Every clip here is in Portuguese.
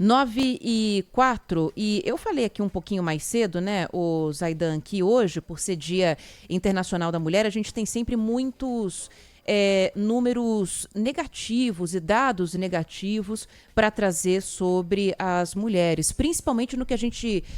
9h04, e eu falei aqui um pouquinho mais cedo, né, o Zaidan, que hoje, por ser Dia Internacional da Mulher, a gente tem sempre muitos números negativos e dados negativos para trazer sobre as mulheres, principalmente no que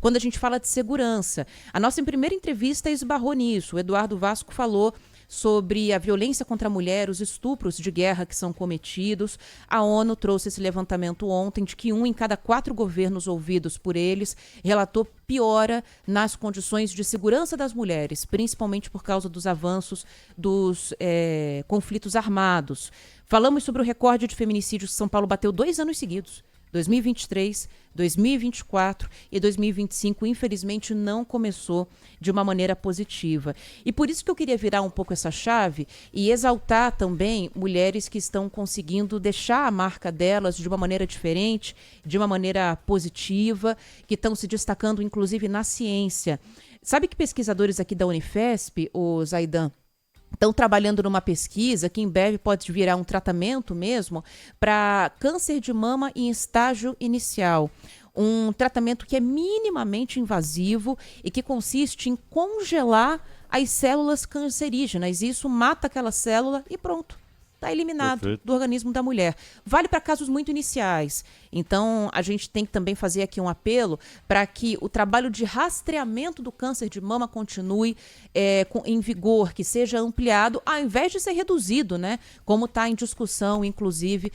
quando a gente fala de segurança. A nossa primeira entrevista esbarrou nisso. O Eduardo Vasco falou sobre a violência contra a mulher, os estupros de guerra que são cometidos. A ONU trouxe esse levantamento ontem de que 1 em cada 4 governos ouvidos por eles relatou piora nas condições de segurança das mulheres, principalmente por causa dos avanços dos conflitos armados. Falamos sobre o recorde de feminicídios que São Paulo bateu 2 anos seguidos. 2023, 2024 e 2025, infelizmente, não começou de uma maneira positiva. E por isso que eu queria virar um pouco essa chave e exaltar também mulheres que estão conseguindo deixar a marca delas de uma maneira diferente, de uma maneira positiva, que estão se destacando, inclusive, na ciência. Sabe que pesquisadores aqui da Unifesp, o Zaidan, estão trabalhando numa pesquisa que em breve pode virar um tratamento mesmo para câncer de mama em estágio inicial. Um tratamento que é minimamente invasivo e que consiste em congelar as células cancerígenas. Isso mata aquela célula e pronto. Está eliminado Perfeito. do organismo da mulher. Vale para casos muito iniciais. Então, a gente tem que também fazer aqui um apelo para que o trabalho de rastreamento do câncer de mama continue em vigor, que seja ampliado, ao invés de ser reduzido, né? Como está em discussão, inclusive,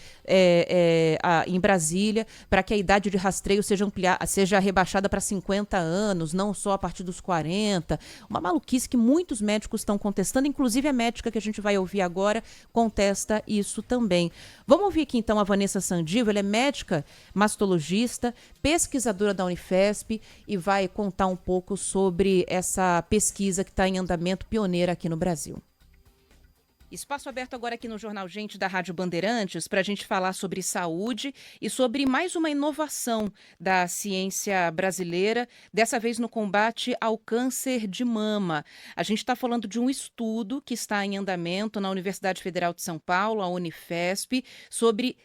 em Brasília, para que a idade de rastreio seja rebaixada para 50 anos, não só a partir dos 40. Uma maluquice que muitos médicos estão contestando, inclusive a médica que a gente vai ouvir agora contesta isso também. Vamos ouvir aqui então a Vanessa Sandivo, ela é médica mastologista, pesquisadora da Unifesp e vai contar um pouco sobre essa pesquisa que está em andamento, pioneira aqui no Brasil. Espaço aberto agora aqui no Jornal Gente da Rádio Bandeirantes para a gente falar sobre saúde e sobre mais uma inovação da ciência brasileira, dessa vez no combate ao câncer de mama. A gente está falando de um estudo que está em andamento na Universidade Federal de São Paulo, a Unifesp, sobre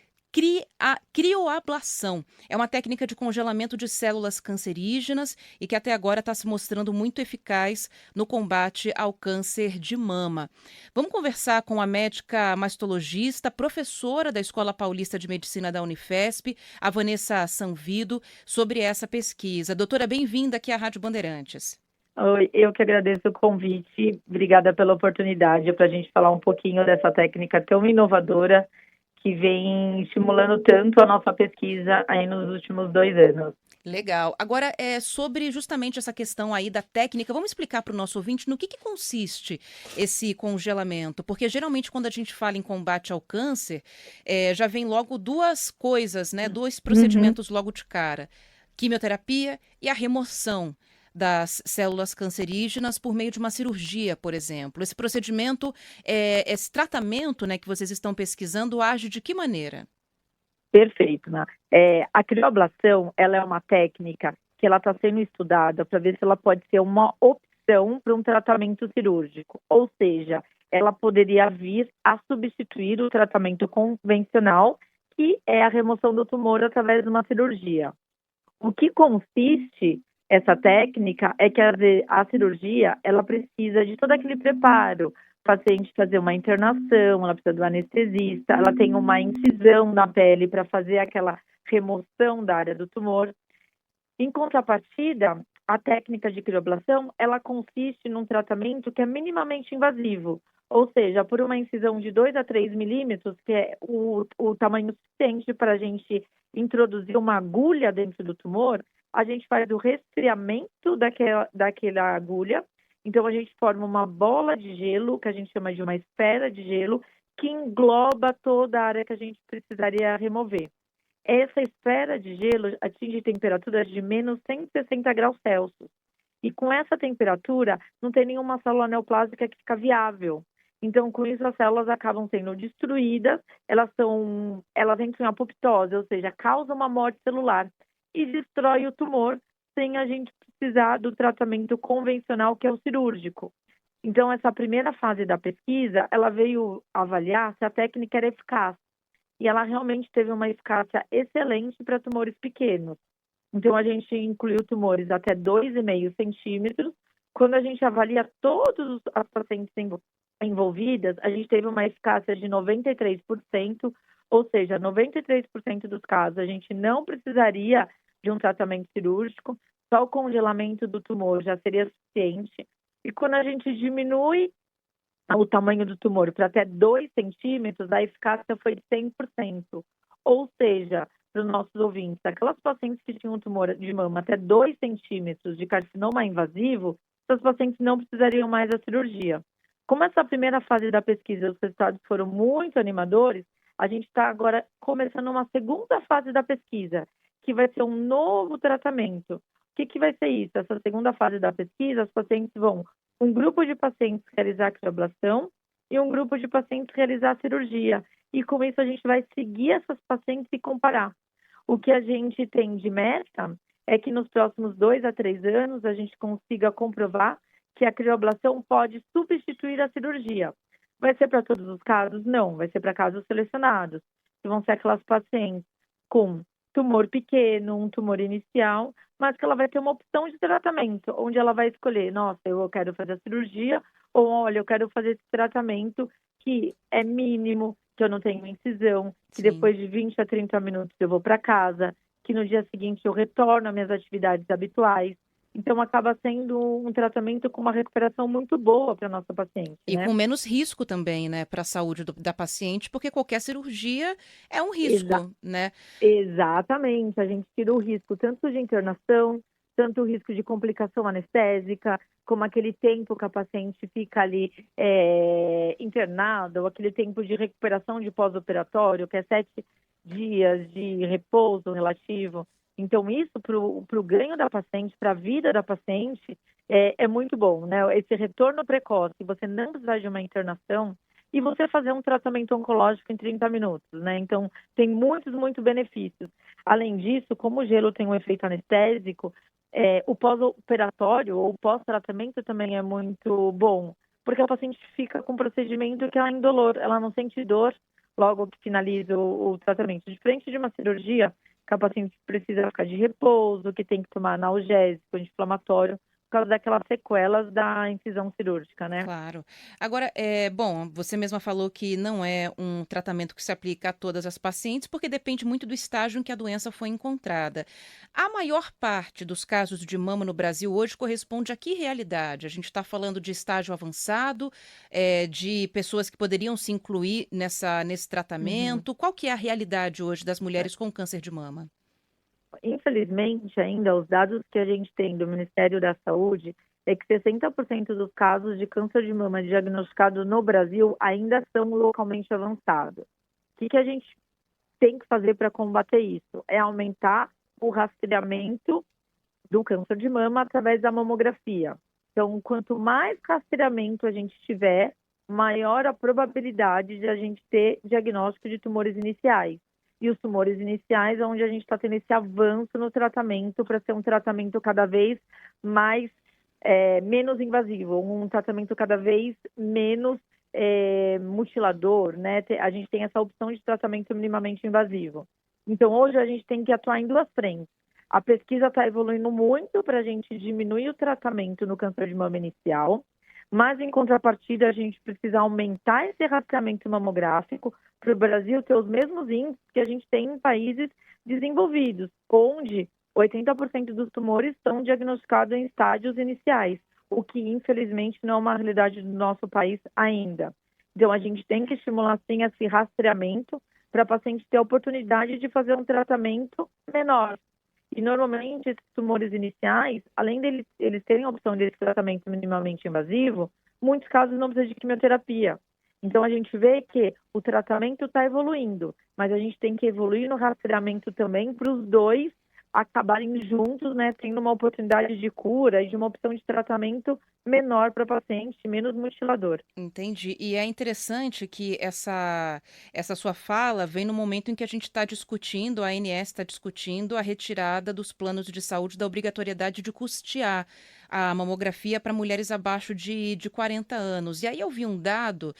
crioablação. É uma técnica de congelamento de células cancerígenas e que até agora está se mostrando muito eficaz no combate ao câncer de mama. Vamos conversar com a médica mastologista, professora da Escola Paulista de Medicina da Unifesp, a Vanessa Sanvido, sobre essa pesquisa. Doutora, bem-vinda aqui à Rádio Bandeirantes. Oi, eu que agradeço o convite. Obrigada pela oportunidade para a gente falar um pouquinho dessa técnica tão inovadora que vem estimulando tanto a nossa pesquisa aí nos últimos 2 anos. Legal. Agora, sobre justamente essa questão aí da técnica, vamos explicar para o nosso ouvinte no que consiste esse congelamento? Porque geralmente quando a gente fala em combate ao câncer, já vem logo duas coisas, né? 2 procedimentos logo de cara. Quimioterapia e a remoção das células cancerígenas por meio de uma cirurgia, por exemplo. Esse procedimento, esse tratamento, né, que vocês estão pesquisando, age de que maneira? Perfeito, né? A crioablação, ela é uma técnica que ela está sendo estudada para ver se ela pode ser uma opção para um tratamento cirúrgico. Ou seja, ela poderia vir a substituir o tratamento convencional, que é a remoção do tumor através de uma cirurgia. O que consiste essa técnica é que a cirurgia, ela precisa de todo aquele preparo. O paciente fazer uma internação, ela precisa do anestesista, ela tem uma incisão na pele para fazer aquela remoção da área do tumor. Em contrapartida, a técnica de crioablação, ela consiste num tratamento que é minimamente invasivo, ou seja, por uma incisão de 2 a 3 milímetros, que é o tamanho suficiente para a gente introduzir uma agulha dentro do tumor, a gente faz o resfriamento daquela agulha. Então, a gente forma uma bola de gelo, que a gente chama de uma esfera de gelo, que engloba toda a área que a gente precisaria remover. Essa esfera de gelo atinge temperaturas de menos 160 graus Celsius. E com essa temperatura, não tem nenhuma célula neoplásica que fica viável. Então, com isso, as células acabam sendo destruídas, elas entram em apoptose, ou seja, causam uma morte celular e destrói o tumor sem a gente precisar do tratamento convencional, que é o cirúrgico. Então, essa primeira fase da pesquisa, ela veio avaliar se a técnica era eficaz. e ela realmente teve uma eficácia excelente para tumores pequenos. Então, a gente incluiu tumores até 2,5 centímetros. Quando a gente avalia todas as pacientes envolvidas, a gente teve uma eficácia de 93%, ou seja, 93% dos casos a gente não precisaria de um tratamento cirúrgico, só o congelamento do tumor já seria suficiente. E quando a gente diminui o tamanho do tumor para até 2 centímetros, a eficácia foi de 100%. Ou seja, para os nossos ouvintes, aquelas pacientes que tinham um tumor de mama até 2 centímetros de carcinoma invasivo, essas pacientes não precisariam mais da cirurgia. Como essa primeira fase da pesquisa, os resultados foram muito animadores, a gente está agora começando uma segunda fase da pesquisa, que vai ser um novo tratamento. O que vai ser isso? Essa segunda fase da pesquisa, as pacientes vão, um grupo de pacientes realizar a crioablação e um grupo de pacientes realizar a cirurgia. E com isso a gente vai seguir essas pacientes e comparar. O que a gente tem de meta é que nos próximos 2 a 3 anos a gente consiga comprovar que a crioablação pode substituir a cirurgia. Vai ser para todos os casos? Não, vai ser para casos selecionados, que vão ser aquelas pacientes com tumor pequeno, um tumor inicial, mas que ela vai ter uma opção de tratamento, onde ela vai escolher, nossa, eu quero fazer a cirurgia, ou olha, eu quero fazer esse tratamento que é mínimo, que eu não tenho incisão, que Sim. depois de 20 a 30 minutos eu vou para casa, que no dia seguinte eu retorno às minhas atividades habituais. Então, acaba sendo um tratamento com uma recuperação muito boa para a nossa paciente, E né? com menos risco também, né, para a saúde da paciente, porque qualquer cirurgia é um Exa risco, né? Exatamente, a gente tira o risco tanto de internação, tanto o risco de complicação anestésica, como aquele tempo que a paciente fica ali internada, ou aquele tempo de recuperação de pós-operatório, que é 7 dias de repouso relativo. Então, isso para o ganho da paciente, para a vida da paciente, é muito bom, né? Esse retorno precoce, você não precisar de uma internação e você fazer um tratamento oncológico em 30 minutos, né? Então, tem muitos benefícios. Além disso, como o gelo tem um efeito anestésico, o pós-operatório ou pós-tratamento também é muito bom, porque a paciente fica com um procedimento que ela é indolor, ela não sente dor logo que finaliza o tratamento. Diferente de uma cirurgia, que a paciente precisa ficar de repouso, que tem que tomar analgésico, anti-inflamatório, por causa daquelas sequelas da incisão cirúrgica, né? Claro. Agora, bom, você mesma falou que não é um tratamento que se aplica a todas as pacientes, porque depende muito do estágio em que a doença foi encontrada. A maior parte dos casos de mama no Brasil hoje corresponde a que realidade? A gente está falando de estágio avançado, de pessoas que poderiam se incluir nesse Uhum. tratamento. Qual que é a realidade hoje das mulheres com câncer de mama? Infelizmente, ainda, os dados que a gente tem do Ministério da Saúde é que 60% dos casos de câncer de mama diagnosticados no Brasil ainda são localmente avançados. O que a gente tem que fazer para combater isso? É aumentar o rastreamento do câncer de mama através da mamografia. Então, quanto mais rastreamento a gente tiver, maior a probabilidade de a gente ter diagnóstico de tumores iniciais. E os tumores iniciais é onde a gente está tendo esse avanço no tratamento para ser um tratamento cada vez mais menos invasivo, um tratamento cada vez menos mutilador, né? A gente tem essa opção de tratamento minimamente invasivo. Então, hoje a gente tem que atuar em duas frentes. A pesquisa está evoluindo muito para a gente diminuir o tratamento no câncer de mama inicial, mas, em contrapartida, a gente precisa aumentar esse rastreamento mamográfico para o Brasil ter os mesmos índices que a gente tem em países desenvolvidos, onde 80% dos tumores são diagnosticados em estágios iniciais, o que, infelizmente, não é uma realidade do nosso país ainda. Então, a gente tem que estimular, sim, esse rastreamento para a paciente ter a oportunidade de fazer um tratamento menor. E, normalmente, esses tumores iniciais, além deles terem a opção desse tratamento minimamente invasivo, muitos casos não precisam de quimioterapia. Então, a gente vê que o tratamento está evoluindo, mas a gente tem que evoluir no rastreamento também para os dois acabarem juntos, né, tendo uma oportunidade de cura e de uma opção de tratamento menor para o paciente, menos mutilador. Entendi. E é interessante que essa sua fala vem no momento em que a gente está discutindo, a ANS está discutindo a retirada dos planos de saúde da obrigatoriedade de custear a mamografia para mulheres abaixo de 40 anos. E aí eu vi um dado,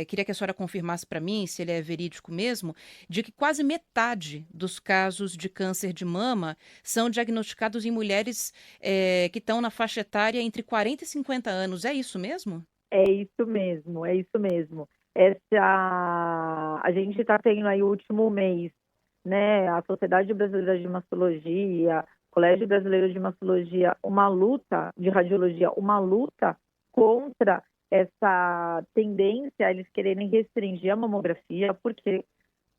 queria que a senhora confirmasse para mim, se ele é verídico mesmo, de que quase metade dos casos de câncer de mama são diagnosticados em mulheres que estão na faixa etária entre 40 e 50 anos. É isso mesmo? É isso mesmo, é isso mesmo. A gente está tendo aí o último mês, né? A Sociedade Brasileira de Mastologia, Colégio Brasileiro de Mastologia, uma luta de radiologia, uma luta contra essa tendência a eles quererem restringir a mamografia, porque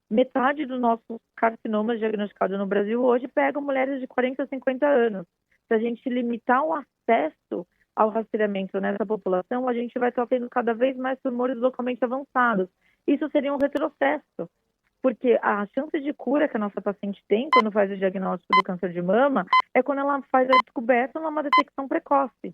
metade dos nossos carcinomas diagnosticados no Brasil hoje pegam mulheres de 40 a 50 anos. Se a gente limitar o acesso ao rastreamento nessa população, a gente vai estar tendo cada vez mais tumores localmente avançados. Isso seria um retrocesso, porque a chance de cura que a nossa paciente tem quando faz o diagnóstico do câncer de mama é quando ela faz a descoberta numa detecção precoce.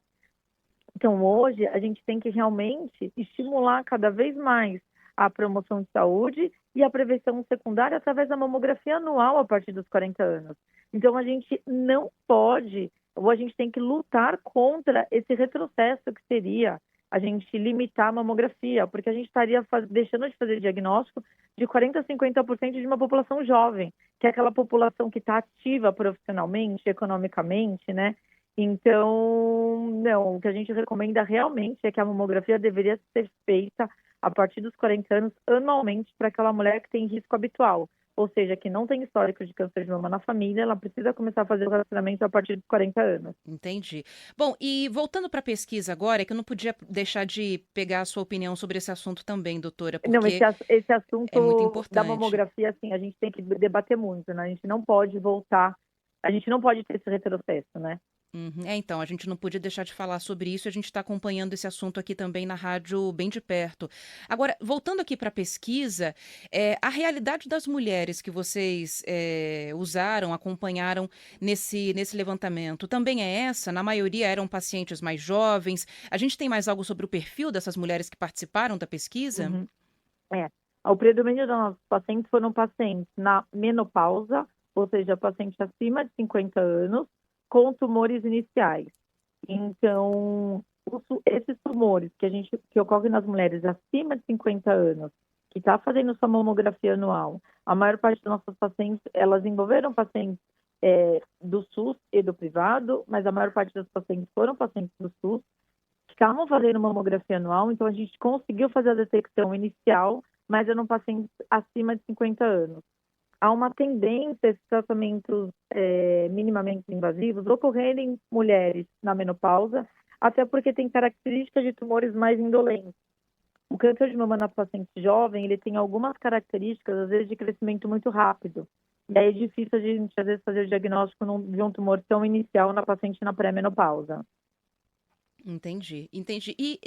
Então, hoje, a gente tem que realmente estimular cada vez mais a promoção de saúde e a prevenção secundária através da mamografia anual a partir dos 40 anos. Então, a gente não pode, ou a gente tem que lutar contra esse retrocesso que seria a gente limitar a mamografia, porque a gente estaria deixando de fazer diagnóstico de 40% a 50% de uma população jovem, que é aquela população que está ativa profissionalmente, economicamente, né? Então, não, o que a gente recomenda realmente é que a mamografia deveria ser feita a partir dos 40 anos anualmente para aquela mulher que tem risco habitual, ou seja, que não tem histórico de câncer de mama na família, ela precisa começar a fazer o rastreamento a partir dos 40 anos. Entendi. Bom, e voltando para a pesquisa agora, é que eu não podia deixar de pegar a sua opinião sobre esse assunto também, doutora, Não, porque esse é muito assunto da importante. mamografia, assim, a gente tem que debater muito, né? A gente não pode voltar, a gente não pode ter esse retrocesso, né? Uhum. Então, a gente não podia deixar de falar sobre isso, a gente está acompanhando esse assunto aqui também na rádio bem de perto. Agora, voltando aqui para a pesquisa, a realidade das mulheres que vocês usaram, acompanharam nesse levantamento, também é essa? Na maioria eram pacientes mais jovens. A gente tem mais algo sobre o perfil dessas mulheres que participaram da pesquisa? Uhum. É. O predomínio dos nossos pacientes foram pacientes na menopausa, ou seja, pacientes acima de 50 anos, com tumores iniciais. Então, esses tumores que ocorrem nas mulheres acima de 50 anos, que está fazendo sua mamografia anual, a maior parte dos nossos pacientes, elas envolveram pacientes do SUS e do privado, mas a maior parte dos pacientes foram pacientes do SUS, que estavam fazendo mamografia anual, então a gente conseguiu fazer a detecção inicial, mas eram pacientes acima de 50 anos. Há uma tendência a esses tratamentos minimamente invasivos ocorrerem em mulheres na menopausa, até porque tem características de tumores mais indolentes. O câncer de mama na paciente jovem, ele tem algumas características, às vezes, de crescimento muito rápido. E aí é difícil a gente, às vezes, fazer o diagnóstico de um tumor tão inicial na paciente na pré-menopausa. Entendi, entendi. E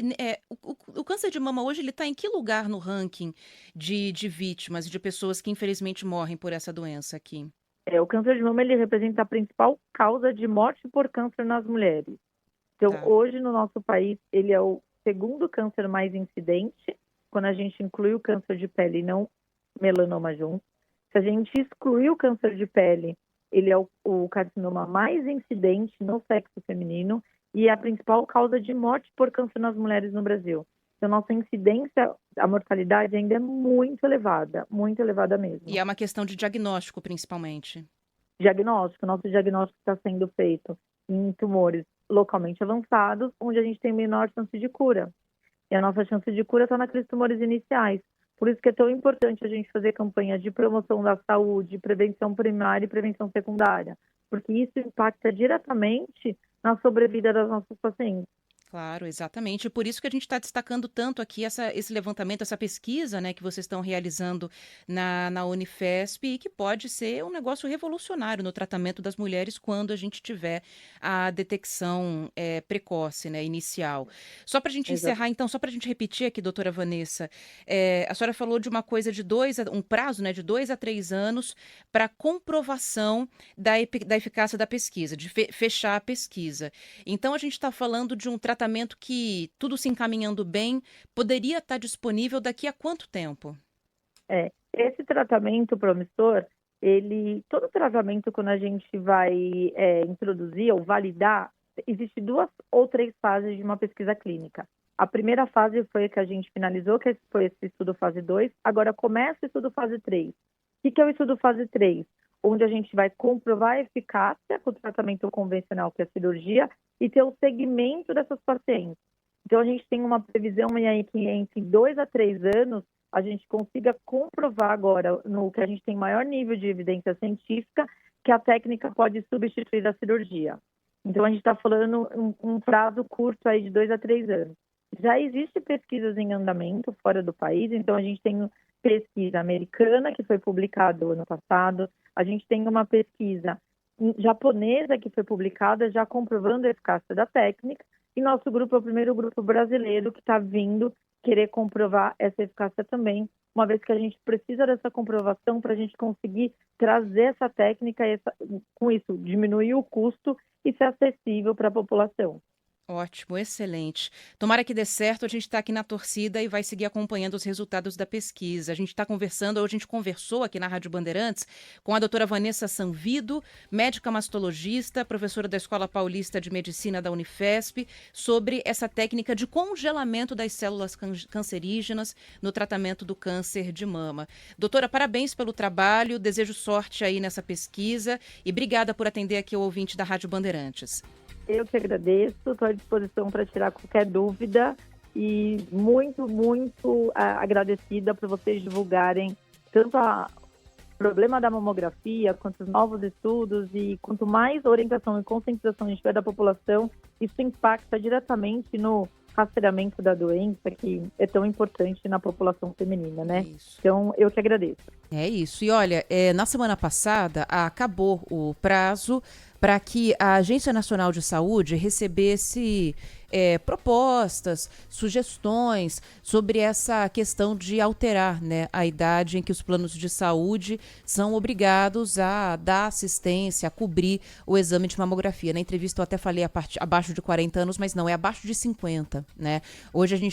o câncer de mama hoje ele está em que lugar no ranking de vítimas, de pessoas que infelizmente morrem por essa doença aqui? O câncer de mama, ele representa a principal causa de morte por câncer nas mulheres. Então, Tá. hoje no nosso país, ele é o segundo câncer mais incidente, quando a gente inclui o câncer de pele e não melanoma junto. Se a gente excluir o câncer de pele, ele é o carcinoma mais incidente no sexo feminino e é a principal causa de morte por câncer nas mulheres no Brasil. Então, nossa incidência, a mortalidade ainda é muito elevada E mesmo. é uma questão de diagnóstico, principalmente. Nosso diagnóstico está sendo feito em tumores localmente avançados, onde a gente tem menor chance de cura. E a nossa chance de cura está naqueles tumores iniciais. Por isso que é tão importante a gente fazer campanha de promoção da saúde, prevenção primária e prevenção secundária, porque isso impacta diretamente na sobrevida das nossas pacientes. Claro, exatamente. Por isso que a gente está destacando tanto aqui esse levantamento, essa pesquisa, né, que vocês estão realizando na Unifesp e que pode ser um negócio revolucionário no tratamento das mulheres quando a gente tiver a detecção precoce, né, inicial. Só para a gente Exato. encerrar, então, só para a gente repetir aqui, doutora Vanessa, a senhora falou de uma coisa um prazo, né, de 2 a 3 anos para comprovação da eficácia da pesquisa, de fechar a pesquisa. Então, a gente está falando de um tratamento que, tudo se encaminhando bem, poderia estar disponível daqui a quanto tempo? Esse tratamento promissor, todo tratamento, quando a gente vai introduzir ou validar, Existem 2 ou 3 fases de uma pesquisa clínica. A primeira fase foi a que a gente finalizou, que foi esse estudo fase 2. Agora começa o estudo fase 3. O que é o estudo fase 3? Onde a gente vai comprovar a eficácia com o tratamento convencional, que é a cirurgia, e ter o segmento dessas pacientes. Então, a gente tem uma previsão aí que entre 2 a 3 anos, a gente consiga comprovar agora, no que a gente tem maior nível de evidência científica, que a técnica pode substituir a cirurgia. Então, a gente está falando um prazo curto aí de 2 a 3 anos. Já existem pesquisas em andamento fora do país, então a gente tem pesquisa americana, que foi publicada ano passado, a gente tem uma pesquisa japonesa que foi publicada já comprovando a eficácia da técnica, e nosso grupo é o primeiro grupo brasileiro que está vindo querer comprovar essa eficácia também, uma vez que a gente precisa dessa comprovação para a gente conseguir trazer essa técnica e com isso diminuir o custo e ser acessível para a população. Ótimo, excelente. Tomara que dê certo, a gente está aqui na torcida e vai seguir acompanhando os resultados da pesquisa. A gente está conversando, hoje a gente conversou aqui na Rádio Bandeirantes com a doutora Vanessa Sanvido, médica mastologista, professora da Escola Paulista de Medicina da Unifesp, sobre essa técnica de congelamento das células cancerígenas no tratamento do câncer de mama. Doutora, parabéns pelo trabalho, desejo sorte aí nessa pesquisa e obrigada por atender aqui o ouvinte da Rádio Bandeirantes. Eu que agradeço, estou à disposição para tirar qualquer dúvida e muito, muito agradecida por vocês divulgarem tanto o problema da mamografia, quanto os novos estudos e quanto mais orientação e conscientização a gente tiver da população, isso impacta diretamente no rastreamento da doença, que é tão importante na população feminina, né? Isso. Então, eu que agradeço. É isso. E olha, na semana passada acabou o prazo para que a Agência Nacional de Saúde recebesse propostas, sugestões sobre essa questão de alterar, né, a idade em que os planos de saúde são obrigados a dar assistência, a cobrir o exame de mamografia. Na entrevista eu até falei abaixo de 40 anos, mas não, é abaixo de 50, né? Hoje a gente